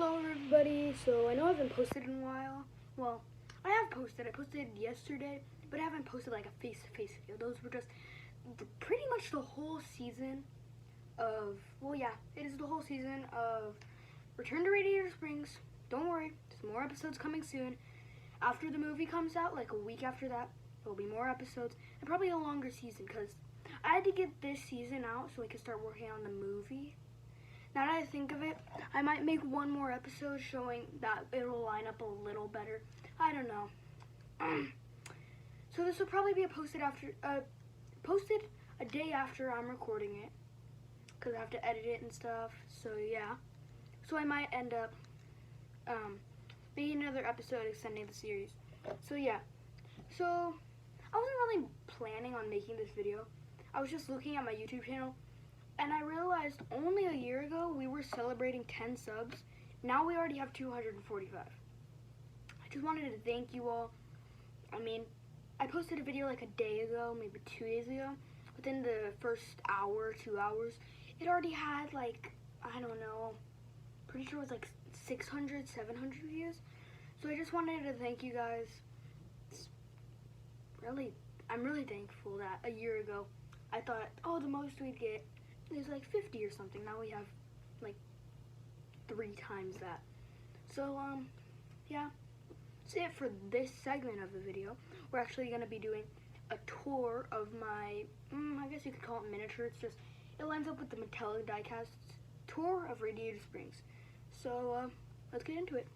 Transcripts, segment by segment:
Hello everybody. So I know I haven't posted in a while. Well, I have posted. I posted yesterday, but I haven't posted like a face-to-face video. Those were just pretty much the whole season of, well yeah, it is the whole season of Return to Radiator Springs. Don't worry, there's more episodes coming soon. After the movie comes out, like a week after that, there'll be more episodes and probably a longer season because I had to get this season out so I could start working on the movie. Now that I think of it, I might make one more episode showing that it'll line up a little better. I don't know. So this will probably be posted a day after I'm recording it, because I have to edit it and stuff. So yeah. So I might end up making another episode extending the series. So yeah. So I wasn't really planning on making this video. I was just looking at my YouTube channel. And I realized only a year ago we were celebrating 10 subs. Now we already have 245. I just wanted to thank you all. I mean, I posted a video like a day ago, maybe 2 days ago. Within the first hour, 2 hours, it already had like, I don't know, pretty sure it was like 600, 700 views. So I just wanted to thank you guys. I'm really thankful that a year ago I thought, oh, the most we'd get is like 50 or something. Now we have like 3 times that. So yeah, that's it for this segment of the video. We're actually going to be doing a tour of my I guess you could call it miniature. It lines up with the metallic diecast tour of Radiator Springs. So let's get into it.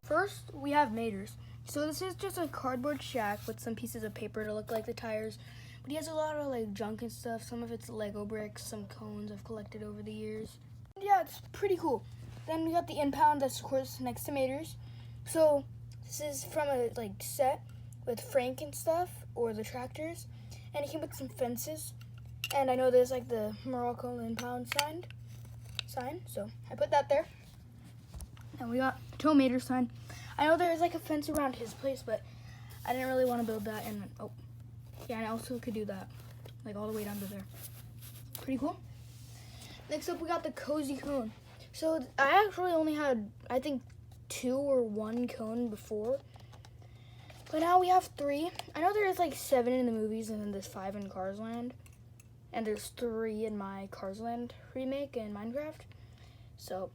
First we have Maters. So this is just a cardboard shack with some pieces of paper to look like the tires. But he has a lot of like junk and stuff. Some of it's Lego bricks, some cones I've collected over the years. Yeah, it's pretty cool. Then we got the impound that's of course next to Maters. So this is from a like set with Frank and stuff, or the tractors. And it came with some fences. And I know there's like the Morocco impound sign. So I put that there. And we got Tow Maters sign. I know there's like a fence around his place, but I didn't really want to build that. And oh. Yeah, and I also could do that, like all the way down to there. Pretty cool. Next up, we got the cozy cone. So I actually only had, I think, 2 or 1 cone before. But now we have 3. I know there's like 7 in the movies, and then there's 5 in Cars Land. And there's 3 in my Cars Land remake in Minecraft. So,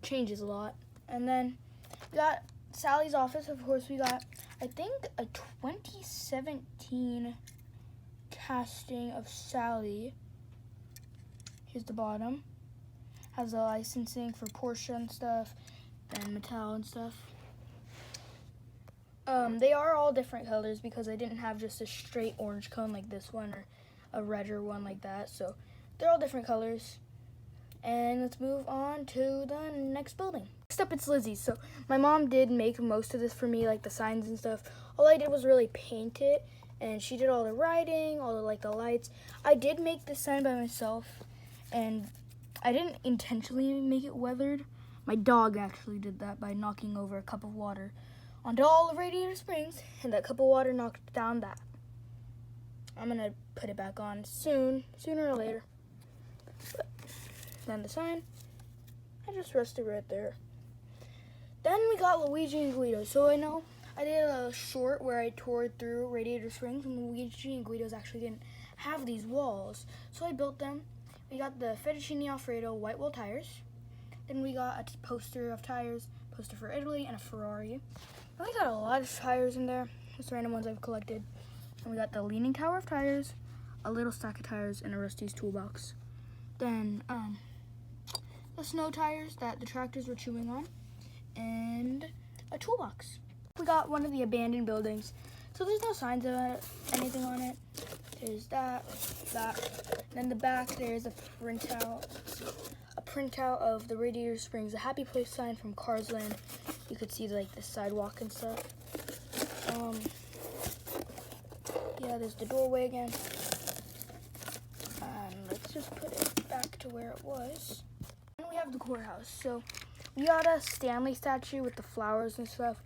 changes a lot. And then we got Sally's office. Of course, we got, I think, a 2017 casting of Sally. Here's the bottom. Has the licensing for Porsche and stuff, and Mattel and stuff. They are all different colors because I didn't have just a straight orange cone like this one or a redder one like that. So they're all different colors. And let's move on to the next building. Next up, it's Lizzie's. So my mom did make most of this for me, like the signs and stuff. All I did was really paint it, and she did all the writing, all the like the lights. I did make this sign by myself, and I didn't intentionally make it weathered. My dog actually did that by knocking over a cup of water onto all of Radiator Springs, and that cup of water knocked down that. I'm gonna put it back on sooner or later. But then the sign, I just rested right there. Then we got Luigi and Guido. So I know I did a short where I toured through Radiator Springs, and Luigi and Guido's actually didn't have these walls. So I built them. We got the Fettuccine Alfredo white wall tires. Then we got a poster of tires, poster for Italy, and a Ferrari. And we got a lot of tires in there, just random ones I've collected. And we got the Leaning Tower of tires, a little stack of tires, and a Rusty's toolbox. Then the snow tires that the tractors were chewing on, and a toolbox. We got one of the abandoned buildings, so there's no signs of anything on it. There's that. And in the back, there's a printout of the Radiator Springs, a Happy Place sign from Cars Land. You could see like the sidewalk and stuff. Yeah, there's the doorway again. Let's just put it back to where it was. And we have the courthouse. So we got a Stanley statue with the flowers and stuff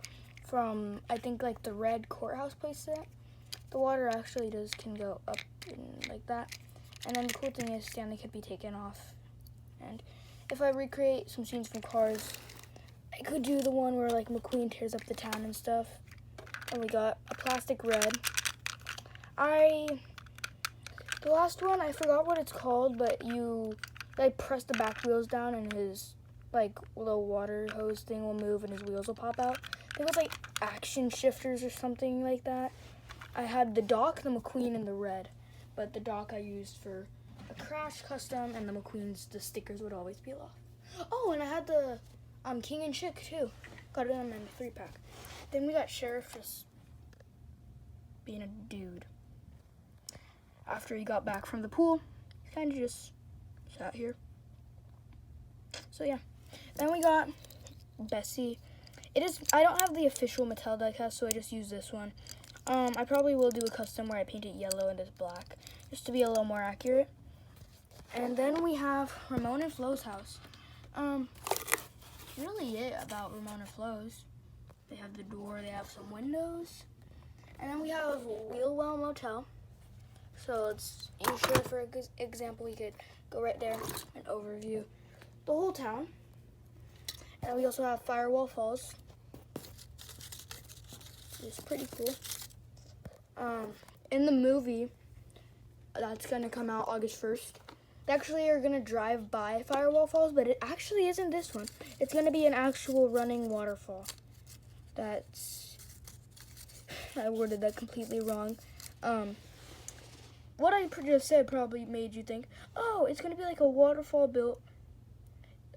from, I think, like the red courthouse place set. The water actually can go up and like that. And then the cool thing is Stanley could be taken off. And if I recreate some scenes from Cars, I could do the one where like McQueen tears up the town and stuff. And we got a plastic red. The last one, I forgot what it's called, but you like press the back wheels down and his like little water hose thing will move and his wheels will pop out. It was like action shifters or something like that. I had the Doc, the McQueen, and the red. But the Doc I used for a Crash custom, and the McQueen's, the stickers would always peel off. Oh, and I had the King and Chick too. Got it in a 3-pack. Then we got Sheriff just being a dude. After he got back from the pool, he kind of just sat here. So yeah. Then we got Bessie. I don't have the official Mattel diecast, so I just use this one. I probably will do a custom where I paint it yellow and this black, just to be a little more accurate. And then we have Ramon and Flo's house. Really it about Ramon and Flo's. They have the door, they have some windows. And then we have Wheelwell Motel. So let's ensure, for example, we could go right there and overview the whole town. And we also have Firewall Falls. It's pretty cool. In the movie, that's going to come out August 1st. They actually are going to drive by Firewall Falls, but it actually isn't this one. It's going to be an actual running waterfall. I worded that completely wrong. What I just said probably made you think, oh, it's going to be like a waterfall built.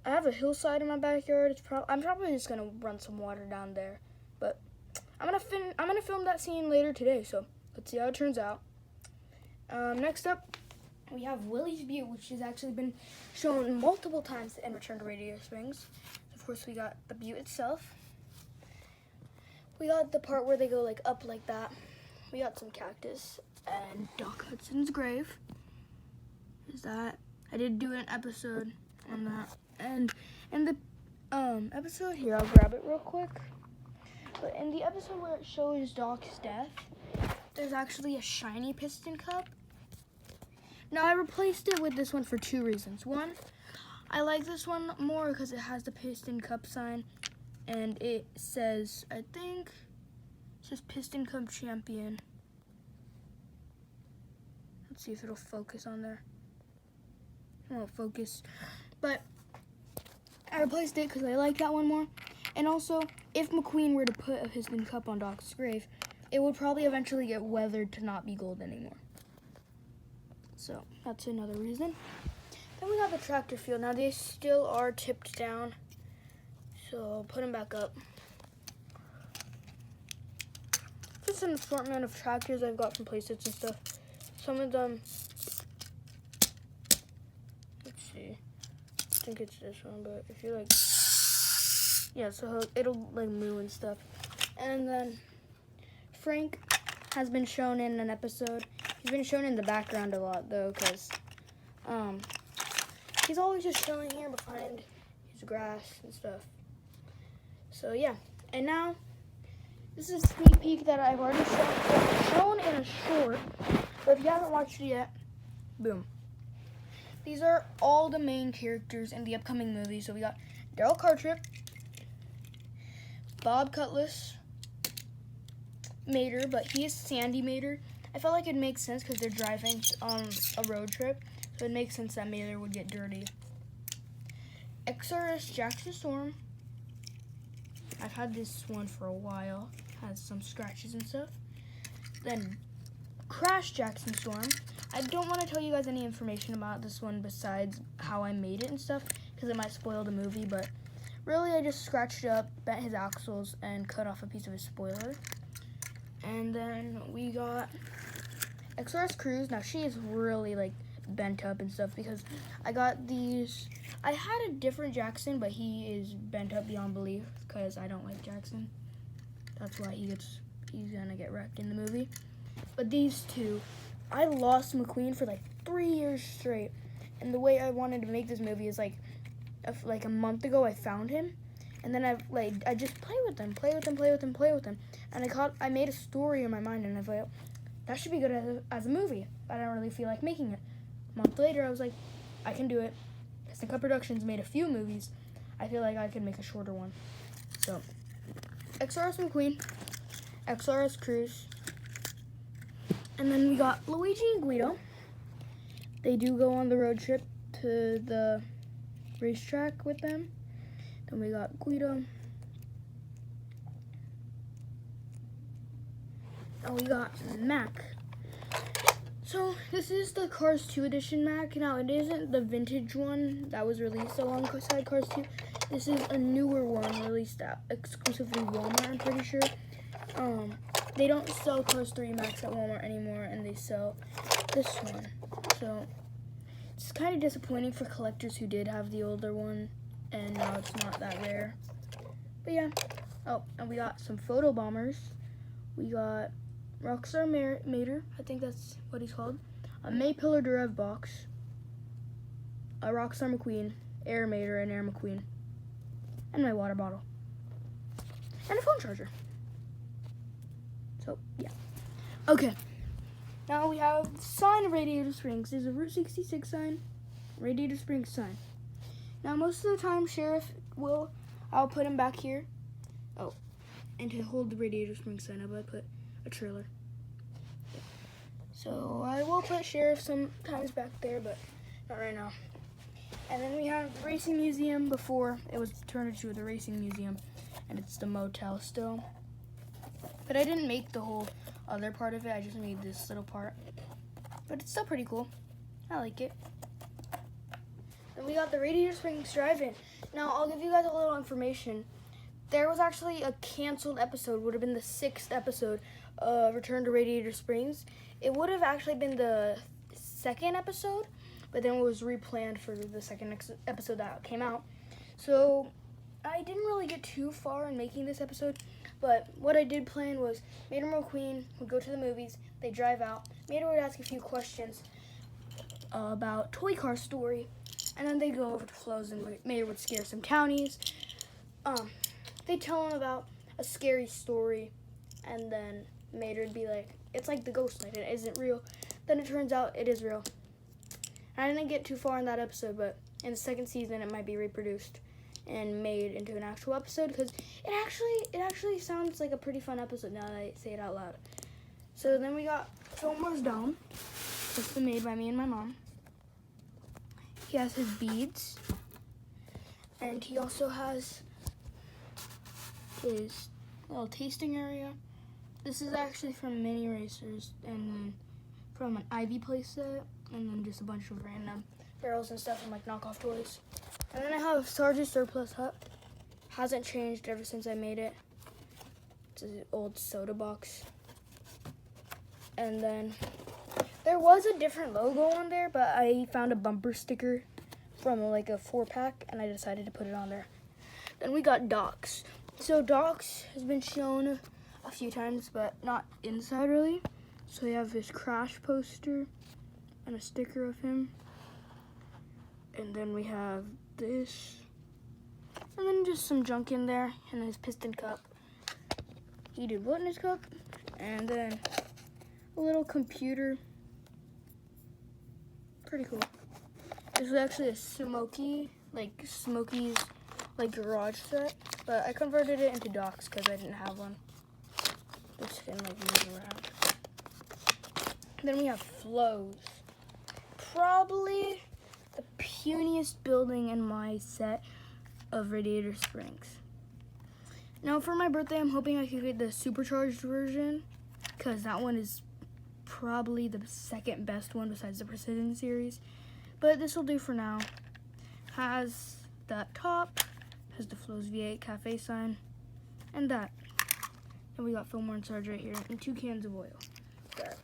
I have a hillside in my backyard. I'm probably just going to run some water down there. But I'm gonna film that scene later today, so let's see how it turns out. Next up, we have Willie's Butte, which has actually been shown multiple times in Return to Radiator Springs. Of course, we got the butte itself. We got the part where they go like up like that. We got some cactus and Doc Hudson's grave. Is that? I did do an episode on that, and in the episode here, I'll grab it real quick. But in the episode where it shows Doc's death, there's actually a shiny piston cup. Now, I replaced it with this one for 2 reasons. One, I like this one more because it has the piston cup sign, and it says, I think, it says Piston Cup Champion. Let's see if it'll focus on there. It won't focus. But I replaced it because I like that one more. And also, if McQueen were to put a piston cup on Doc's grave, it would probably eventually get weathered to not be gold anymore. So, that's another reason. Then we got the tractor field. Now, they still are tipped down, so I'll put them back up. Just an assortment of tractors I've got from playsets and stuff. Some of them, let's see, I think it's this one, but if you like, yeah, so it'll like moo and stuff. And then Frank has been shown in an episode. He's been shown in the background a lot though, because he's always just chilling here behind his grass and stuff. So yeah, and now this is a sneak peek that I've already shown in a short, but if you haven't watched it yet, boom. These are all the main characters in the upcoming movie. So we got Daryl Cartrip, Bob Cutlass, Mater, but he is Sandy Mater. I felt like it makes sense because they're driving on a road trip, so it makes sense that Mater would get dirty. XRS Jackson Storm. I've had this one for a while. Has some scratches and stuff. Then Crash Jackson Storm. I don't want to tell you guys any information about this one besides how I made it and stuff, because it might spoil the movie, but really I just scratched it up, bent his axles, and cut off a piece of his spoiler. And then we got XRS Cruise. Now she is really like bent up and stuff because I got these. I had a different Jackson, but he is bent up beyond belief because I don't like Jackson. That's why he's gonna get wrecked in the movie. But these two, I lost McQueen for like 3 years straight. And the way I wanted to make this movie is like a month ago I found him, and then I just play with him. And I made a story in my mind, and I thought that should be good as a movie. But I don't really feel like making it. A month later, I was like, I can do it. Piston Cup Productions made a few movies. I feel like I could make a shorter one. So, XRS McQueen, XRS Cruz, and then we got Luigi and Guido. They do go on the road trip to the racetrack with them. Then we got Guido. And we got Mac. So this is the Cars 2 edition Mac. Now it isn't the vintage one that was released alongside Cars 2. This is a newer one released at exclusively Walmart, I'm pretty sure. They don't sell Cars 3 Max at Walmart anymore, and they sell this one. So it's kind of disappointing for collectors who did have the older one, and now it's not that rare. But yeah. Oh, and we got some photo bombers. We got Rockstar Mater, I think that's what he's called. A Maypillar Derev box. A Rockstar McQueen, Air Mater, and Air McQueen. And my water bottle. And a phone charger. So, yeah. Okay. Now we have the sign of Radiator Springs. There's a Route 66 sign, Radiator Springs sign. Now, most of the time, I'll put him back here. Oh, and to hold the Radiator Springs sign up, I put a trailer. So, I will put Sheriff sometimes back there, but not right now. And then we have the Racing Museum before it was turned into the Racing Museum, and it's the motel still. But I didn't make the whole other part of it, I just made this little part. But it's still pretty cool. I like it. Then we got the Radiator Springs Drive-In. Now, I'll give you guys a little information. There was actually a canceled episode, would have been the 6th episode of Return to Radiator Springs. It would have actually been the 2nd episode, but then it was replanned for the 2nd episode that came out. So I didn't really get too far in making this episode, but what I did plan was Mater and McQueen would go to the movies, they drive out, Mater would ask a few questions about Toy Car Story, and then they go over to Flo's and Mater would scare some townies. They tell him about a scary story, and then Mater would be like, it's like the ghost night, it isn't real. Then it turns out it is real. And I didn't get too far in that episode, but in the 2nd season it might be reproduced and made into an actual episode, because it actually sounds like a pretty fun episode now that I say it out loud. So then we got Fillmore's Dome. It's been made by me and my mom. He has his beads, and he also has his little tasting area. This is actually from Mini Racers and from an Ivy playset, and then just a bunch of random barrels and stuff from like knockoff toys. And then I have Sarge's Surplus Hut. Hasn't changed ever since I made it. It's an old soda box. And then there was a different logo on there, but I found a bumper sticker from like a 4-pack, and I decided to put it on there. Then we got Docs. So Docs has been shown a few times, but not inside really. So we have this Crash poster and a sticker of him. And then we have this. And then just some junk in there, and his piston cup. He did what in his cup? And then a little computer. Pretty cool. This is actually a Smokey's like garage set, but I converted it into Docs because I didn't have one. Which can like move around. Then we have Flo's. Probably the puniest building in my set of Radiator Springs. Now for my birthday, I'm hoping I could get the supercharged version, because that one is probably the 2nd best one besides the Precision series. But this will do for now. Has that top, has the Flo's V8 Cafe sign, and that. And we got Fillmore and Sarge right here, and 2 cans of oil. That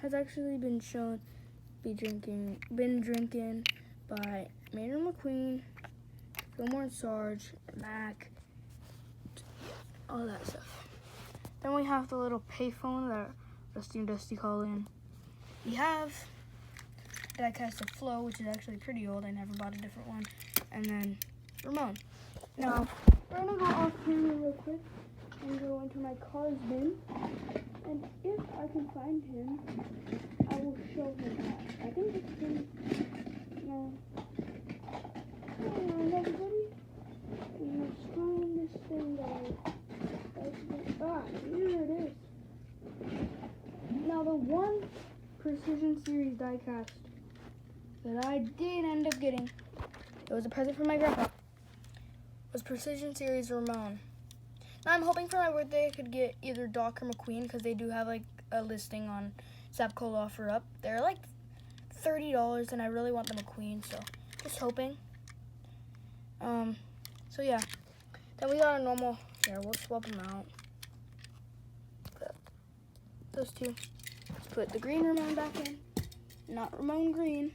has actually been shown been drinking by Mater McQueen, Fillmore and Sarge, Mac, all that stuff. Then we have the little payphone that Rusty and Dusty call in. We have Diecast of Flo, which is actually pretty old. I never bought a different one. And then Ramon. Now, we're gonna go off camera real quick and go into my cars bin. And if I can find him, I will show him that. I think it's him. No. Hang on, everybody. Let's find this thing that I die cast that I did end up getting. It was a present from my grandpa. It was Precision Series Ramon. Now I'm hoping for my birthday I could get either Doc or McQueen because they do have like a listing on Zapco Offer Up. They're like $30 and I really want the McQueen, so just hoping. So yeah. Then we got a normal, here, we'll swap them out. Those two. Let's put the green Ramon back in. Not Ramon green.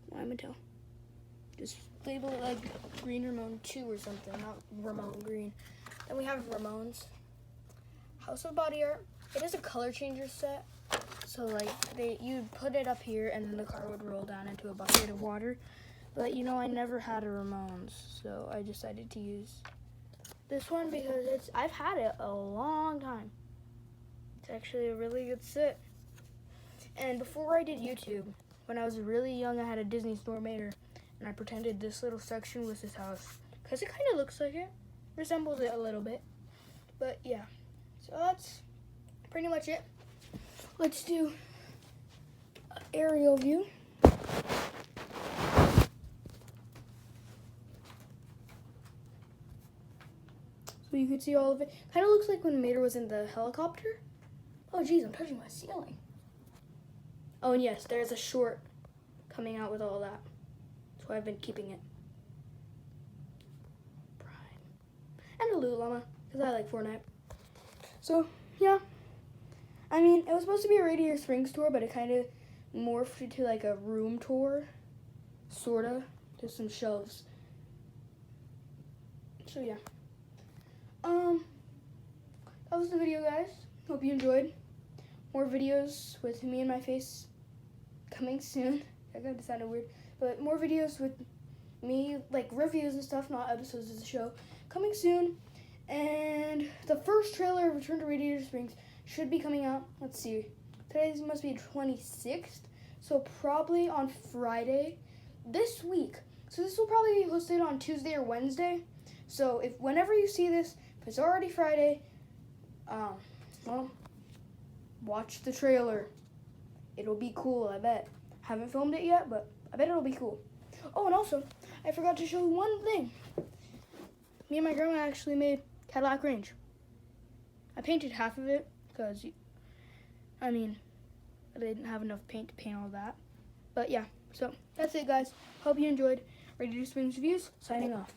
Why am I tell? Just label it like Green Ramon 2 or something, not Ramon green. Then we have Ramones. House of Body Art. It is a color changer set. So like you put it up here and then the car would roll down into a bucket of water. But you know, I never had a Ramones, so I decided to use this one because I've had it a long time. It's actually a really good set. And before I did YouTube, when I was really young, I had a Disney store mater, and I pretended this little section was his house because it kind of looks like it, resembles it a little bit. But yeah, so that's pretty much it. Let's do an aerial view. So you could see all of it. Kind of looks like when Mater was in the helicopter. Oh geez, I'm touching my ceiling. Oh, and yes, there's a short coming out with all that. That's why I've been keeping it. And a Lulu Llama, because I like Fortnite. So, yeah. I mean, it was supposed to be a Radiator Springs tour, but it kind of morphed into like a room tour. Sorta. Just some shelves. So, yeah. That was the video, guys. Hope you enjoyed. More videos with me and my face coming soon. That kind of sounded weird. But more videos with me, like reviews and stuff, not episodes of the show, coming soon. And the first trailer of Return to Radiator Springs should be coming out. Let's see. Today must be 26th. So probably on Friday this week. So this will probably be posted on Tuesday or Wednesday. So if whenever you see this, if it's already Friday, well, watch the trailer. It'll be cool, I bet. Haven't filmed it yet, but I bet it'll be cool. Oh, and also, I forgot to show you one thing. Me and my grandma actually made Cadillac Range. I painted half of it because, I mean, I didn't have enough paint to paint all that. But yeah, so that's it, guys. Hope you enjoyed Radiator Springs Reviews. Signing off.